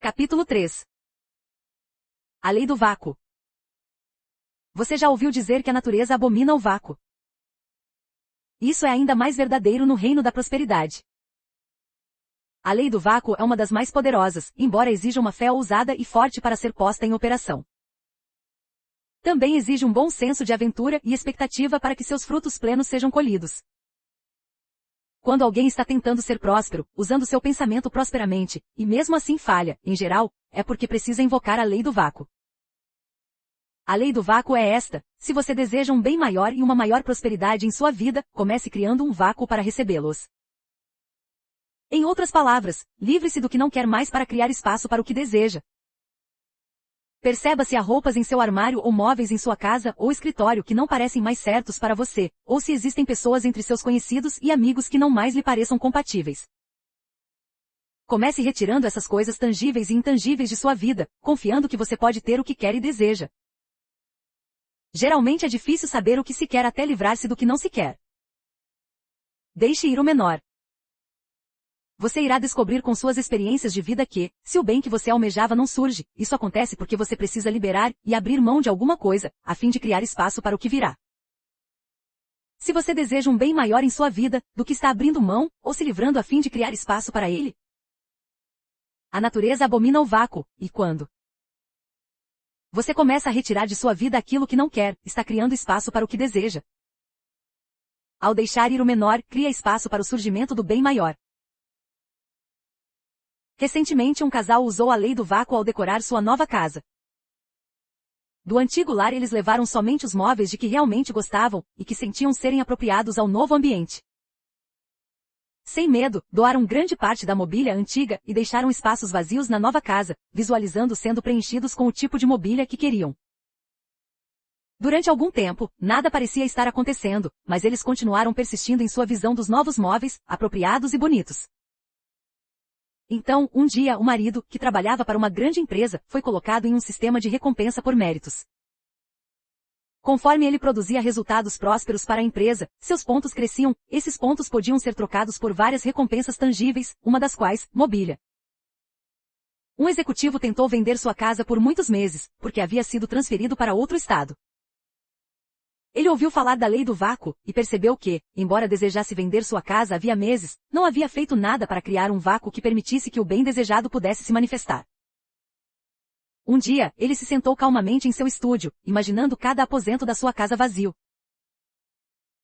Capítulo 3. A lei do vácuo. Você já ouviu dizer que a natureza abomina o vácuo? Isso é ainda mais verdadeiro no reino da prosperidade. A lei do vácuo é uma das mais poderosas, embora exija uma fé ousada e forte para ser posta em operação. Também exige um bom senso de aventura e expectativa para que seus frutos plenos sejam colhidos. Quando alguém está tentando ser próspero, usando seu pensamento prosperamente, e mesmo assim falha, em geral, é porque precisa invocar a lei do vácuo. A lei do vácuo é esta: se você deseja um bem maior e uma maior prosperidade em sua vida, comece criando um vácuo para recebê-los. Em outras palavras, livre-se do que não quer mais para criar espaço para o que deseja. Perceba se há roupas em seu armário ou móveis em sua casa ou escritório que não parecem mais certos para você, ou se existem pessoas entre seus conhecidos e amigos que não mais lhe pareçam compatíveis. Comece retirando essas coisas tangíveis e intangíveis de sua vida, confiando que você pode ter o que quer e deseja. Geralmente é difícil saber o que se quer até livrar-se do que não se quer. Deixe ir o menor. Você irá descobrir com suas experiências de vida que, se o bem que você almejava não surge, isso acontece porque você precisa liberar e abrir mão de alguma coisa, a fim de criar espaço para o que virá. Se você deseja um bem maior em sua vida, do que está abrindo mão, ou se livrando a fim de criar espaço para ele? A natureza abomina o vácuo, e quando você começa a retirar de sua vida aquilo que não quer, está criando espaço para o que deseja. Ao deixar ir o menor, cria espaço para o surgimento do bem maior. Recentemente um casal usou a lei do vácuo ao decorar sua nova casa. Do antigo lar eles levaram somente os móveis de que realmente gostavam, e que sentiam serem apropriados ao novo ambiente. Sem medo, doaram grande parte da mobília antiga e deixaram espaços vazios na nova casa, visualizando sendo preenchidos com o tipo de mobília que queriam. Durante algum tempo, nada parecia estar acontecendo, mas eles continuaram persistindo em sua visão dos novos móveis, apropriados e bonitos. Então, um dia o marido, que trabalhava para uma grande empresa, foi colocado em um sistema de recompensa por méritos. Conforme ele produzia resultados prósperos para a empresa, seus pontos cresciam. Esses pontos podiam ser trocados por várias recompensas tangíveis, uma das quais, mobília. Um executivo tentou vender sua casa por muitos meses, porque havia sido transferido para outro estado. Ele ouviu falar da lei do vácuo, e percebeu que, embora desejasse vender sua casa havia meses, não havia feito nada para criar um vácuo que permitisse que o bem desejado pudesse se manifestar. Um dia, ele se sentou calmamente em seu estúdio, imaginando cada aposento da sua casa vazio.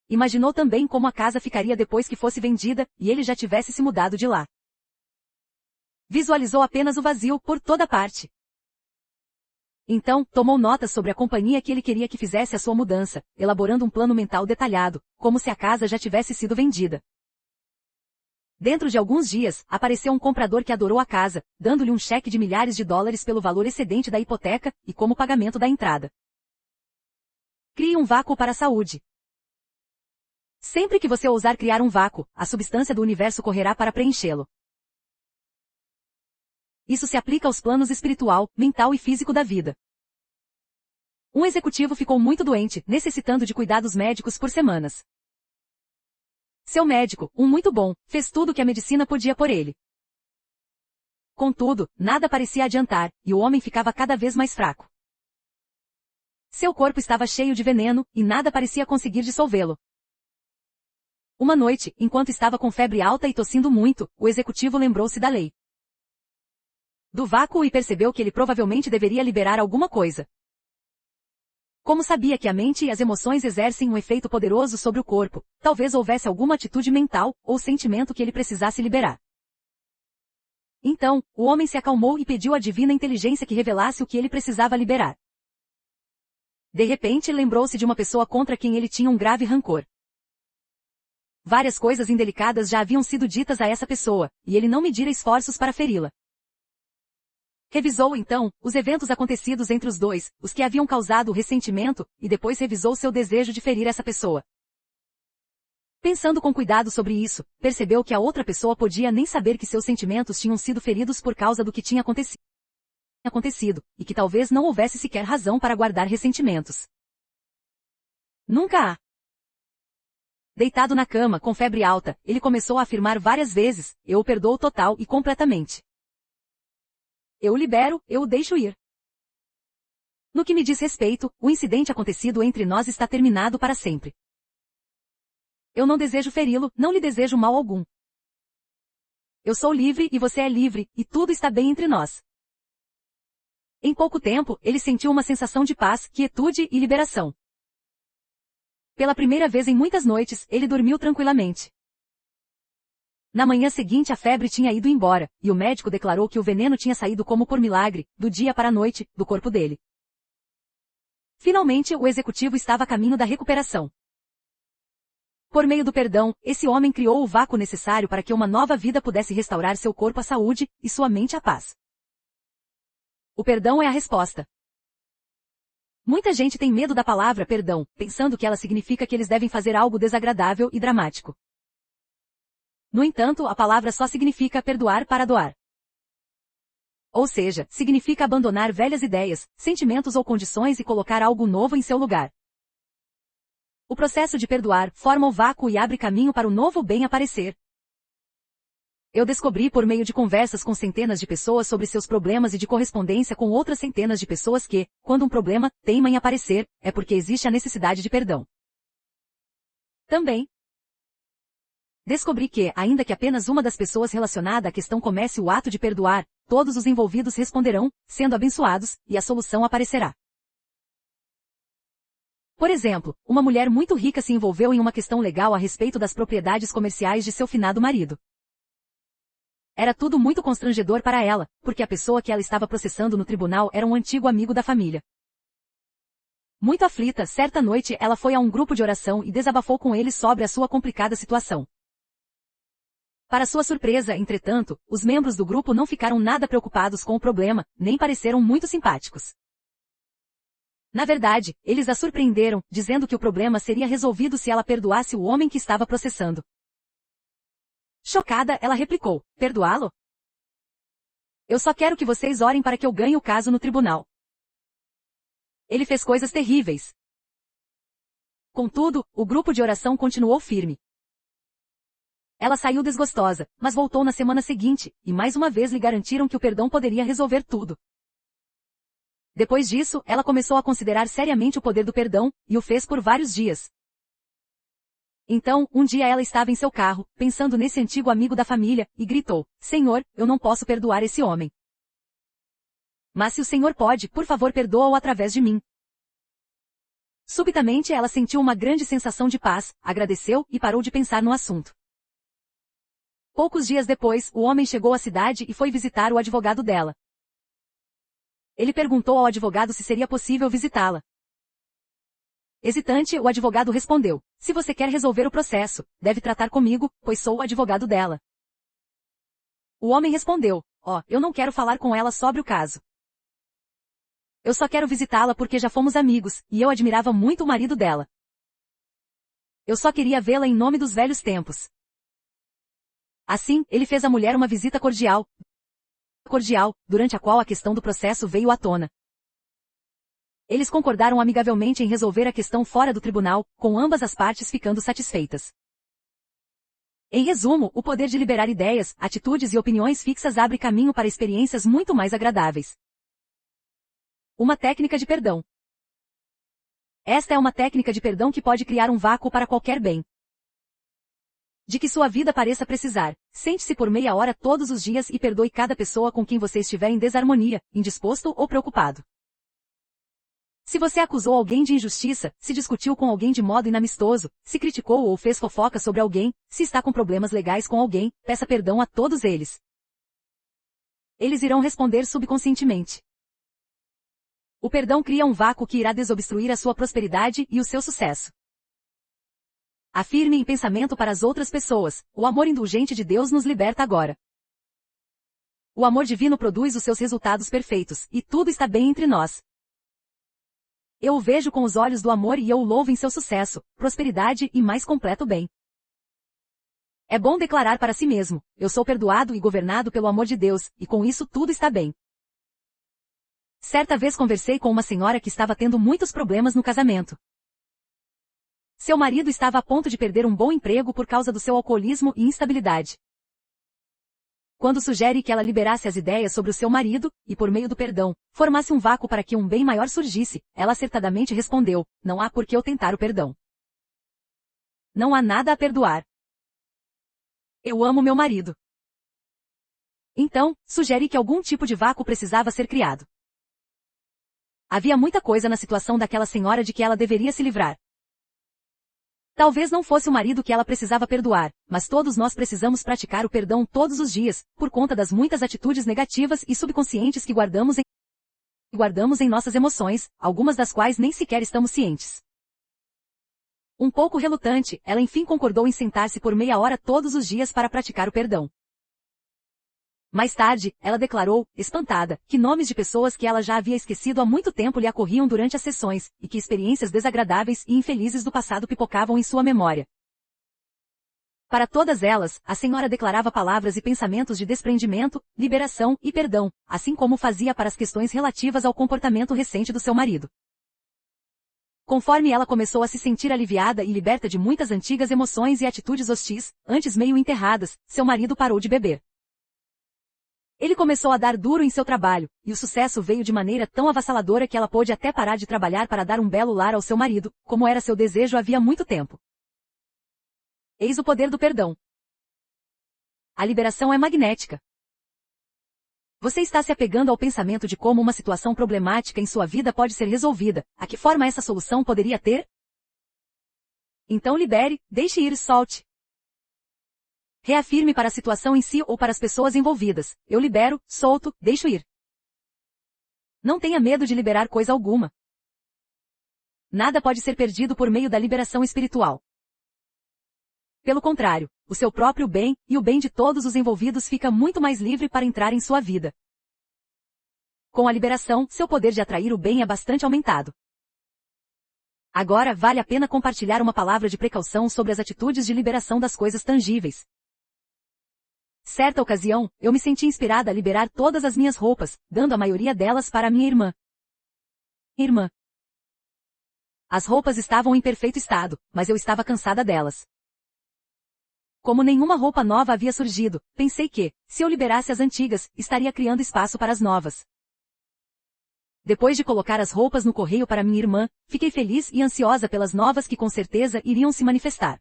Imaginou também como a casa ficaria depois que fosse vendida, e ele já tivesse se mudado de lá. Visualizou apenas o vazio por toda parte. Então, tomou notas sobre a companhia que ele queria que fizesse a sua mudança, elaborando um plano mental detalhado, como se a casa já tivesse sido vendida. Dentro de alguns dias, apareceu um comprador que adorou a casa, dando-lhe um cheque de milhares de dólares pelo valor excedente da hipoteca, e como pagamento da entrada. Crie um vácuo para a saúde. Sempre que você ousar criar um vácuo, a substância do universo correrá para preenchê-lo. Isso se aplica aos planos espiritual, mental e físico da vida. Um executivo ficou muito doente, necessitando de cuidados médicos por semanas. Seu médico, um muito bom, fez tudo o que a medicina podia por ele. Contudo, nada parecia adiantar, e o homem ficava cada vez mais fraco. Seu corpo estava cheio de veneno, e nada parecia conseguir dissolvê-lo. Uma noite, enquanto estava com febre alta e tossindo muito, o executivo lembrou-se da lei do vácuo e percebeu que ele provavelmente deveria liberar alguma coisa. Como sabia que a mente e as emoções exercem um efeito poderoso sobre o corpo, talvez houvesse alguma atitude mental ou sentimento que ele precisasse liberar. Então, o homem se acalmou e pediu à divina inteligência que revelasse o que ele precisava liberar. De repente, lembrou-se de uma pessoa contra quem ele tinha um grave rancor. Várias coisas indelicadas já haviam sido ditas a essa pessoa, e ele não medira esforços para feri-la. Revisou, então, os eventos acontecidos entre os dois, os que haviam causado o ressentimento, e depois revisou seu desejo de ferir essa pessoa. Pensando com cuidado sobre isso, percebeu que a outra pessoa podia nem saber que seus sentimentos tinham sido feridos por causa do que tinha acontecido, e que talvez não houvesse sequer razão para guardar ressentimentos. Nunca há. Deitado na cama, com febre alta, ele começou a afirmar várias vezes: eu o perdoo total e completamente. Eu o libero, eu o deixo ir. No que me diz respeito, o incidente acontecido entre nós está terminado para sempre. Eu não desejo feri-lo, não lhe desejo mal algum. Eu sou livre e você é livre, e tudo está bem entre nós. Em pouco tempo, ele sentiu uma sensação de paz, quietude e liberação. Pela primeira vez em muitas noites, ele dormiu tranquilamente. Na manhã seguinte a febre tinha ido embora, e o médico declarou que o veneno tinha saído como por milagre, do dia para a noite, do corpo dele. Finalmente o executivo estava a caminho da recuperação. Por meio do perdão, esse homem criou o vácuo necessário para que uma nova vida pudesse restaurar seu corpo à saúde, e sua mente à paz. O perdão é a resposta. Muita gente tem medo da palavra perdão, pensando que ela significa que eles devem fazer algo desagradável e dramático. No entanto, a palavra só significa perdoar para doar. Ou seja, significa abandonar velhas ideias, sentimentos ou condições e colocar algo novo em seu lugar. O processo de perdoar forma o vácuo e abre caminho para o novo bem aparecer. Eu descobri por meio de conversas com centenas de pessoas sobre seus problemas e de correspondência com outras centenas de pessoas que, quando um problema teima em aparecer, é porque existe a necessidade de perdão. Também descobri que, ainda que apenas uma das pessoas relacionada à questão comece o ato de perdoar, todos os envolvidos responderão, sendo abençoados, e a solução aparecerá. Por exemplo, uma mulher muito rica se envolveu em uma questão legal a respeito das propriedades comerciais de seu finado marido. Era tudo muito constrangedor para ela, porque a pessoa que ela estava processando no tribunal era um antigo amigo da família. Muito aflita, certa noite ela foi a um grupo de oração e desabafou com eles sobre a sua complicada situação. Para sua surpresa, entretanto, os membros do grupo não ficaram nada preocupados com o problema, nem pareceram muito simpáticos. Na verdade, eles a surpreenderam, dizendo que o problema seria resolvido se ela perdoasse o homem que estava processando. Chocada, ela replicou: perdoá-lo? Eu só quero que vocês orem para que eu ganhe o caso no tribunal. Ele fez coisas terríveis. Contudo, o grupo de oração continuou firme. Ela saiu desgostosa, mas voltou na semana seguinte, e mais uma vez lhe garantiram que o perdão poderia resolver tudo. Depois disso, ela começou a considerar seriamente o poder do perdão, e o fez por vários dias. Então, um dia ela estava em seu carro, pensando nesse antigo amigo da família, e gritou: Senhor, eu não posso perdoar esse homem. Mas se o Senhor pode, por favor perdoa-o através de mim. Subitamente ela sentiu uma grande sensação de paz, agradeceu e parou de pensar no assunto. Poucos dias depois, o homem chegou à cidade e foi visitar o advogado dela. Ele perguntou ao advogado se seria possível visitá-la. Hesitante, o advogado respondeu: se você quer resolver o processo, deve tratar comigo, pois sou o advogado dela. O homem respondeu: eu não quero falar com ela sobre o caso. Eu só quero visitá-la porque já fomos amigos, e eu admirava muito o marido dela. Eu só queria vê-la em nome dos velhos tempos. Assim, ele fez à mulher uma visita cordial, durante a qual a questão do processo veio à tona. Eles concordaram amigavelmente em resolver a questão fora do tribunal, com ambas as partes ficando satisfeitas. Em resumo, o poder de liberar ideias, atitudes e opiniões fixas abre caminho para experiências muito mais agradáveis. Uma técnica de perdão. Esta é uma técnica de perdão que pode criar um vácuo para qualquer bem de que sua vida pareça precisar. Sente-se por meia hora todos os dias e perdoe cada pessoa com quem você estiver em desarmonia, indisposto ou preocupado. Se você acusou alguém de injustiça, se discutiu com alguém de modo inamistoso, se criticou ou fez fofoca sobre alguém, se está com problemas legais com alguém, peça perdão a todos eles. Eles irão responder subconscientemente. O perdão cria um vácuo que irá desobstruir a sua prosperidade e o seu sucesso. Afirme em pensamento para as outras pessoas: o amor indulgente de Deus nos liberta agora. O amor divino produz os seus resultados perfeitos, e tudo está bem entre nós. Eu o vejo com os olhos do amor e eu o louvo em seu sucesso, prosperidade e mais completo bem. É bom declarar para si mesmo: eu sou perdoado e governado pelo amor de Deus, e com isso tudo está bem. Certa vez conversei com uma senhora que estava tendo muitos problemas no casamento. Seu marido estava a ponto de perder um bom emprego por causa do seu alcoolismo e instabilidade. quando sugere que ela liberasse as ideias sobre o seu marido, e por meio do perdão, formasse um vácuo para que um bem maior surgisse, ela acertadamente respondeu: não há por que eu tentar o perdão. Não há nada a perdoar. Eu amo meu marido. Então, sugere que algum tipo de vácuo precisava ser criado. Havia muita coisa na situação daquela senhora de que ela deveria se livrar. Talvez não fosse o marido que ela precisava perdoar, mas todos nós precisamos praticar o perdão todos os dias, por conta das muitas atitudes negativas e subconscientes que guardamos em nossas emoções, algumas das quais nem sequer estamos cientes. Um pouco relutante, ela enfim concordou em sentar-se por meia hora todos os dias para praticar o perdão. Mais tarde, ela declarou, espantada, que nomes de pessoas que ela já havia esquecido há muito tempo lhe ocorriam durante as sessões, e que experiências desagradáveis e infelizes do passado pipocavam em sua memória. Para todas elas, a senhora declarava palavras e pensamentos de desprendimento, liberação e perdão, assim como fazia para as questões relativas ao comportamento recente do seu marido. Conforme ela começou a se sentir aliviada e liberta de muitas antigas emoções e atitudes hostis, antes meio enterradas, seu marido parou de beber. Ele começou a dar duro em seu trabalho, e o sucesso veio de maneira tão avassaladora que ela pôde até parar de trabalhar para dar um belo lar ao seu marido, como era seu desejo havia muito tempo. Eis o poder do perdão. A liberação é magnética. Você está se apegando ao pensamento de como uma situação problemática em sua vida pode ser resolvida. A que forma essa solução poderia ter? Então libere, deixe ir, solte. Reafirme para a situação em si ou para as pessoas envolvidas: eu libero, solto, deixo ir. Não tenha medo de liberar coisa alguma. Nada pode ser perdido por meio da liberação espiritual. Pelo contrário, o seu próprio bem, e o bem de todos os envolvidos fica muito mais livre para entrar em sua vida. Com a liberação, seu poder de atrair o bem é bastante aumentado. Agora vale a pena compartilhar uma palavra de precaução sobre as atitudes de liberação das coisas tangíveis. Certa ocasião, eu me senti inspirada a liberar todas as minhas roupas, dando a maioria delas para a minha irmã. As roupas estavam em perfeito estado, mas eu estava cansada delas. Como nenhuma roupa nova havia surgido, pensei que, se eu liberasse as antigas, estaria criando espaço para as novas. Depois de colocar as roupas no correio para minha irmã, fiquei feliz e ansiosa pelas novas que com certeza iriam se manifestar.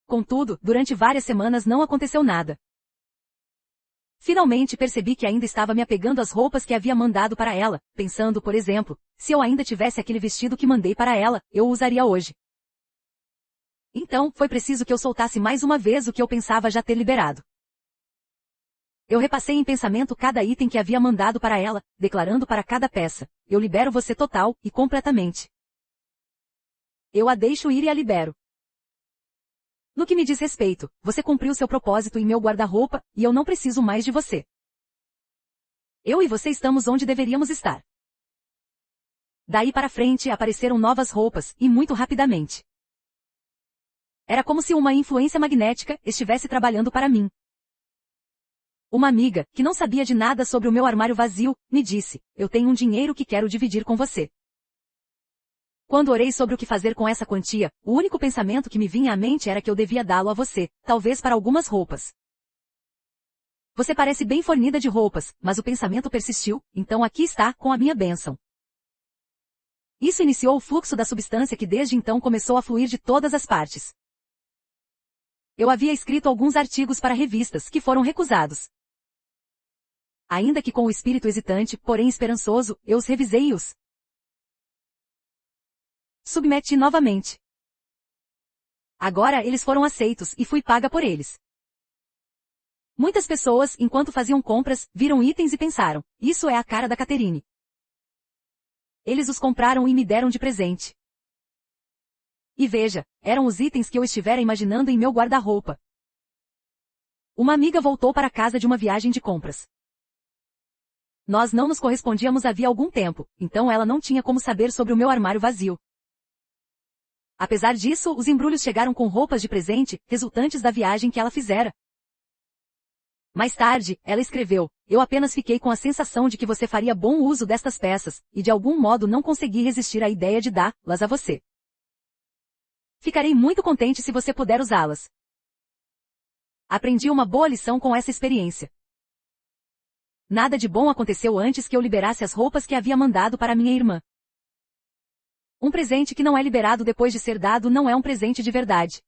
Contudo, durante várias semanas não aconteceu nada. Finalmente percebi que ainda estava me apegando às roupas que havia mandado para ela, pensando, por exemplo, se eu ainda tivesse aquele vestido que mandei para ela, eu o usaria hoje. Então, foi preciso que eu soltasse mais uma vez o que eu pensava já ter liberado. Eu repassei em pensamento cada item que havia mandado para ela, declarando para cada peça: eu libero você total e completamente. Eu a deixo ir e a libero. No que me diz respeito, você cumpriu seu propósito em meu guarda-roupa, e eu não preciso mais de você. Eu e você estamos onde deveríamos estar. Daí para frente apareceram novas roupas, e muito rapidamente. Era como se uma influência magnética estivesse trabalhando para mim. Uma amiga, que não sabia de nada sobre o meu armário vazio, me disse: eu tenho um dinheiro que quero dividir com você. Quando orei sobre o que fazer com essa quantia, o único pensamento que me vinha à mente era que eu devia dá-lo a você, talvez para algumas roupas. Você parece bem fornida de roupas, mas o pensamento persistiu, então aqui está, com a minha bênção. Isso iniciou o fluxo da substância que desde então começou a fluir de todas as partes. Eu havia escrito alguns artigos para revistas que foram recusados. Ainda que com o espírito hesitante, porém esperançoso, eu os revisei e os submeti novamente. Agora eles foram aceitos e fui paga por eles. Muitas pessoas, enquanto faziam compras, viram itens e pensaram: isso é a cara da Catherine. Eles os compraram e me deram de presente. E veja, eram os itens que eu estivera imaginando em meu guarda-roupa. Uma amiga voltou para casa de uma viagem de compras. Nós não nos correspondíamos havia algum tempo, então ela não tinha como saber sobre o meu armário vazio. Apesar disso, os embrulhos chegaram com roupas de presente, resultantes da viagem que ela fizera. Mais tarde, ela escreveu: eu apenas fiquei com a sensação de que você faria bom uso destas peças, e de algum modo não consegui resistir à ideia de dá-las a você. Ficarei muito contente se você puder usá-las. Aprendi uma boa lição com essa experiência. Nada de bom aconteceu antes que eu liberasse as roupas que havia mandado para minha irmã. Um presente que não é liberado depois de ser dado não é um presente de verdade.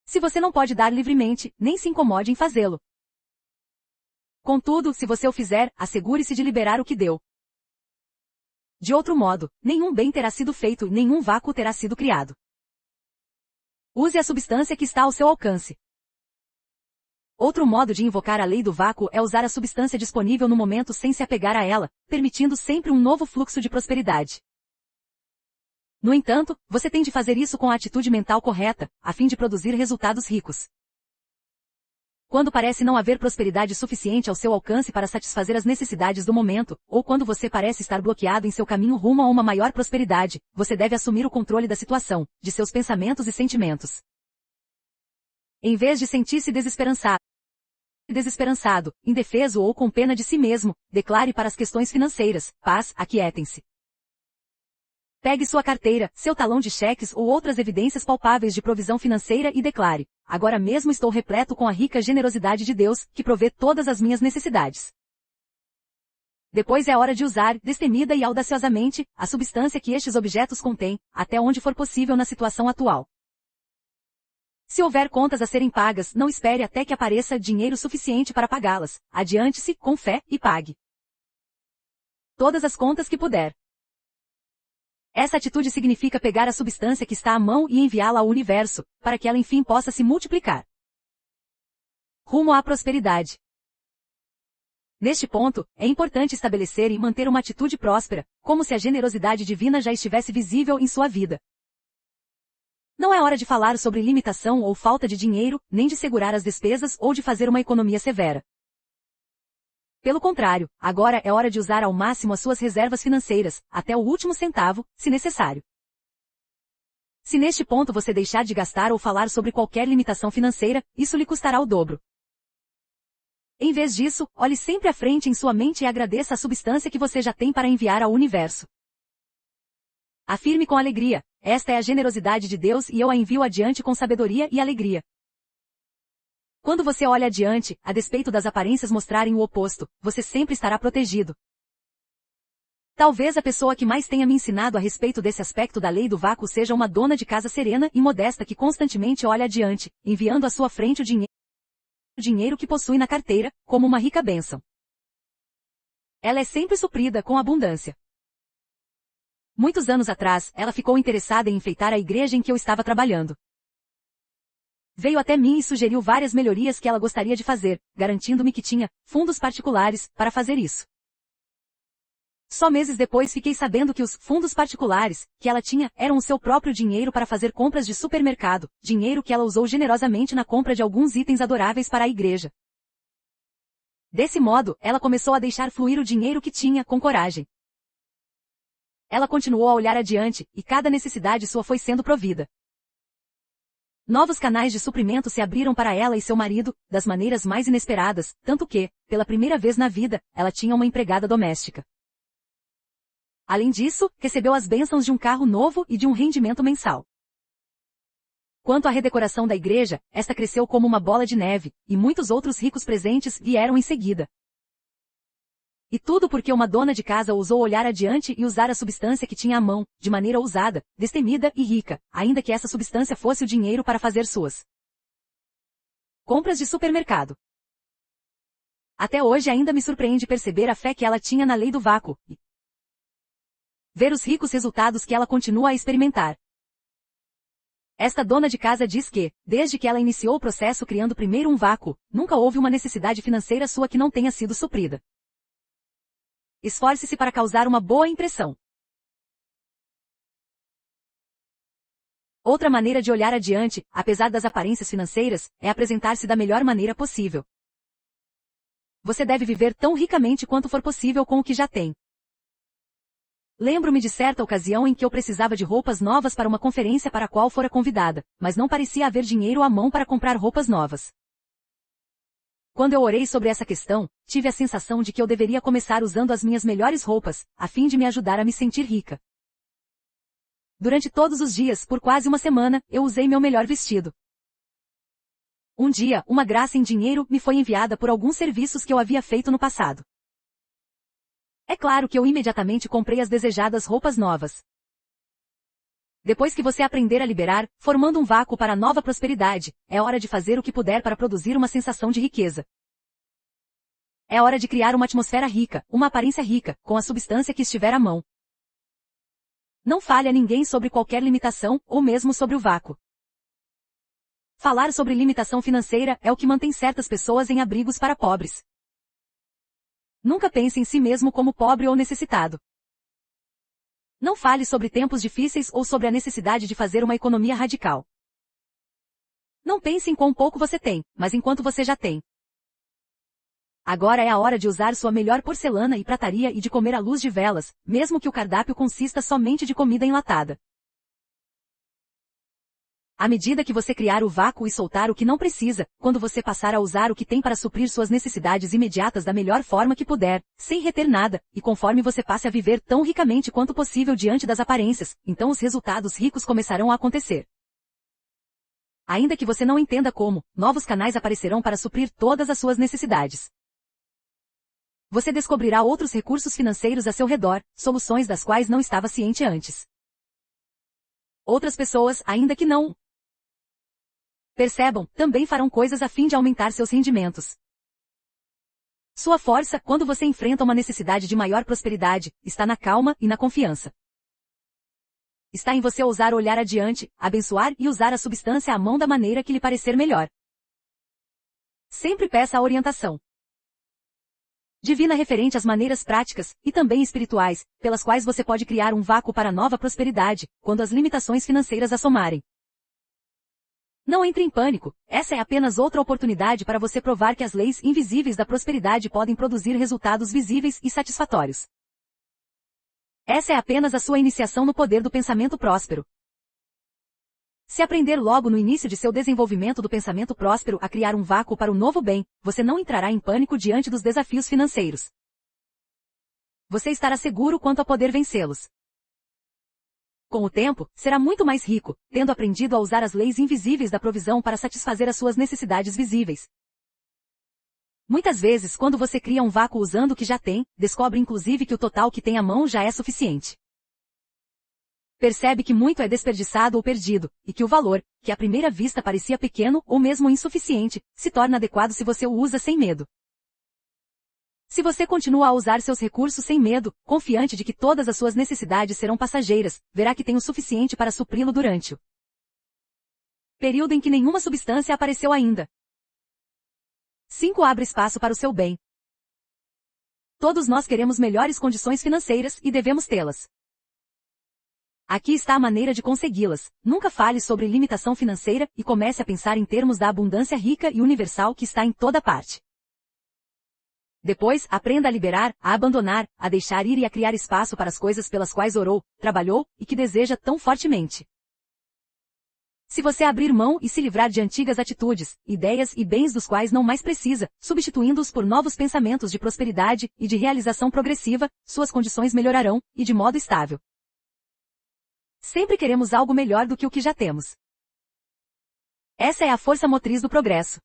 Se você não pode dar livremente, nem se incomode em fazê-lo. Contudo, se você o fizer, assegure-se de liberar o que deu. De outro modo, nenhum bem terá sido feito e nenhum vácuo terá sido criado. Use a substância que está ao seu alcance. Outro modo de invocar a lei do vácuo é usar a substância disponível no momento sem se apegar a ela, permitindo sempre um novo fluxo de prosperidade. No entanto, você tem de fazer isso com a atitude mental correta, a fim de produzir resultados ricos. Quando parece não haver prosperidade suficiente ao seu alcance para satisfazer as necessidades do momento, ou quando você parece estar bloqueado em seu caminho rumo a uma maior prosperidade, você deve assumir o controle da situação, de seus pensamentos e sentimentos. Em vez de sentir-se desesperançado, indefeso ou com pena de si mesmo, declare para as questões financeiras: paz, aquietem-se. Pegue sua carteira, seu talão de cheques ou outras evidências palpáveis de provisão financeira e declare: agora mesmo estou repleto com a rica generosidade de Deus, que provê todas as minhas necessidades. Depois é hora de usar, destemida e audaciosamente, a substância que estes objetos contêm, até onde for possível na situação atual. Se houver contas a serem pagas, não espere até que apareça dinheiro suficiente para pagá-las. Adiante-se, com fé, e pague todas as contas que puder. Essa atitude significa pegar a substância que está à mão e enviá-la ao universo, para que ela enfim possa se multiplicar. Rumo à prosperidade. Neste ponto, é importante estabelecer e manter uma atitude próspera, como se a generosidade divina já estivesse visível em sua vida. Não é hora de falar sobre limitação ou falta de dinheiro, nem de segurar as despesas ou de fazer uma economia severa. Pelo contrário, agora é hora de usar ao máximo as suas reservas financeiras, até o último centavo, se necessário. Se neste ponto você deixar de gastar ou falar sobre qualquer limitação financeira, isso lhe custará o dobro. Em vez disso, olhe sempre à frente em sua mente e agradeça a substância que você já tem para enviar ao universo. Afirme com alegria: esta é a generosidade de Deus e eu a envio adiante com sabedoria e alegria. Quando você olha adiante, a despeito das aparências mostrarem o oposto, você sempre estará protegido. Talvez a pessoa que mais tenha me ensinado a respeito desse aspecto da lei do vácuo seja uma dona de casa serena e modesta que constantemente olha adiante, enviando à sua frente o dinheiro que possui na carteira, como uma rica bênção. Ela é sempre suprida com abundância. Muitos anos atrás, ela ficou interessada em enfeitar a igreja em que eu estava trabalhando. Veio até mim e sugeriu várias melhorias que ela gostaria de fazer, garantindo-me que tinha fundos particulares para fazer isso. Só meses depois fiquei sabendo que os fundos particulares que ela tinha eram o seu próprio dinheiro para fazer compras de supermercado, dinheiro que ela usou generosamente na compra de alguns itens adoráveis para a igreja. Desse modo, ela começou a deixar fluir o dinheiro que tinha com coragem. Ela continuou a olhar adiante, e cada necessidade sua foi sendo provida. Novos canais de suprimento se abriram para ela e seu marido, das maneiras mais inesperadas, tanto que, pela primeira vez na vida, ela tinha uma empregada doméstica. Além disso, recebeu as bênçãos de um carro novo e de um rendimento mensal. Quanto à redecoração da igreja, esta cresceu como uma bola de neve, e muitos outros ricos presentes vieram em seguida. E tudo porque uma dona de casa ousou olhar adiante e usar a substância que tinha à mão, de maneira ousada, destemida e rica, ainda que essa substância fosse o dinheiro para fazer suas compras de supermercado. Até hoje ainda me surpreende perceber a fé que ela tinha na lei do vácuo, e ver os ricos resultados que ela continua a experimentar. Esta dona de casa diz que, desde que ela iniciou o processo criando primeiro um vácuo, nunca houve uma necessidade financeira sua que não tenha sido suprida. Esforce-se para causar uma boa impressão. Outra maneira de olhar adiante, apesar das aparências financeiras, é apresentar-se da melhor maneira possível. Você deve viver tão ricamente quanto for possível com o que já tem. Lembro-me de certa ocasião em que eu precisava de roupas novas para uma conferência para a qual fora convidada, mas não parecia haver dinheiro à mão para comprar roupas novas. Quando eu orei sobre essa questão, tive a sensação de que eu deveria começar usando as minhas melhores roupas, a fim de me ajudar a me sentir rica. Durante todos os dias, por quase uma semana, eu usei meu melhor vestido. Um dia, uma graça em dinheiro me foi enviada por alguns serviços que eu havia feito no passado. É claro que eu imediatamente comprei as desejadas roupas novas. Depois que você aprender a liberar, formando um vácuo para a nova prosperidade, é hora de fazer o que puder para produzir uma sensação de riqueza. É hora de criar uma atmosfera rica, uma aparência rica, com a substância que estiver à mão. Não fale a ninguém sobre qualquer limitação, ou mesmo sobre o vácuo. Falar sobre limitação financeira é o que mantém certas pessoas em abrigos para pobres. Nunca pense em si mesmo como pobre ou necessitado. Não fale sobre tempos difíceis ou sobre a necessidade de fazer uma economia radical. Não pense em quão pouco você tem, mas em quanto você já tem. Agora é a hora de usar sua melhor porcelana e prataria e de comer à luz de velas, mesmo que o cardápio consista somente de comida enlatada. À medida que você criar o vácuo e soltar o que não precisa, quando você passar a usar o que tem para suprir suas necessidades imediatas da melhor forma que puder, sem reter nada, e conforme você passe a viver tão ricamente quanto possível diante das aparências, então os resultados ricos começarão a acontecer. Ainda que você não entenda como, novos canais aparecerão para suprir todas as suas necessidades. Você descobrirá outros recursos financeiros a seu redor, soluções das quais não estava ciente antes. Outras pessoas, ainda que não percebam, também farão coisas a fim de aumentar seus rendimentos. Sua força, quando você enfrenta uma necessidade de maior prosperidade, está na calma e na confiança. Está em você ousar olhar adiante, abençoar e usar a substância à mão da maneira que lhe parecer melhor. Sempre peça a orientação divina referente às maneiras práticas, e também espirituais, pelas quais você pode criar um vácuo para a nova prosperidade, quando as limitações financeiras assomarem. Não entre em pânico, essa é apenas outra oportunidade para você provar que as leis invisíveis da prosperidade podem produzir resultados visíveis e satisfatórios. Essa é apenas a sua iniciação no poder do pensamento próspero. Se aprender logo no início de seu desenvolvimento do pensamento próspero a criar um vácuo para o novo bem, você não entrará em pânico diante dos desafios financeiros. Você estará seguro quanto a poder vencê-los. Com o tempo, será muito mais rico, tendo aprendido a usar as leis invisíveis da provisão para satisfazer as suas necessidades visíveis. Muitas vezes, quando você cria um vácuo usando o que já tem, descobre inclusive que o total que tem à mão já é suficiente. Percebe que muito é desperdiçado ou perdido, e que o valor, que à primeira vista parecia pequeno ou mesmo insuficiente, se torna adequado se você o usa sem medo. Se você continua a usar seus recursos sem medo, confiante de que todas as suas necessidades serão passageiras, verá que tem o suficiente para supri-lo durante o período em que nenhuma substância apareceu ainda. 5. Abre espaço para o seu bem. Todos nós queremos melhores condições financeiras e devemos tê-las. Aqui está a maneira de consegui-las. Nunca fale sobre limitação financeira e comece a pensar em termos da abundância rica e universal que está em toda parte. Depois, aprenda a liberar, a abandonar, a deixar ir e a criar espaço para as coisas pelas quais orou, trabalhou e que deseja tão fortemente. Se você abrir mão e se livrar de antigas atitudes, ideias e bens dos quais não mais precisa, substituindo-os por novos pensamentos de prosperidade e de realização progressiva, suas condições melhorarão, e de modo estável. Sempre queremos algo melhor do que o que já temos. Essa é a força motriz do progresso.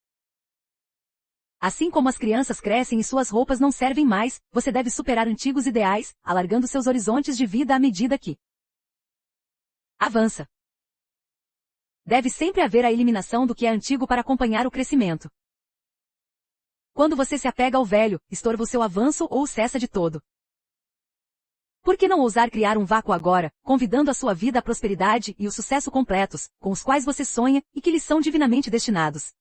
Assim como as crianças crescem e suas roupas não servem mais, você deve superar antigos ideais, alargando seus horizontes de vida à medida que avança. Deve sempre haver a eliminação do que é antigo para acompanhar o crescimento. Quando você se apega ao velho, estorva o seu avanço ou o cessa de todo. Por que não ousar criar um vácuo agora, convidando a sua vida à prosperidade e o sucesso completos, com os quais você sonha e que lhe são divinamente destinados?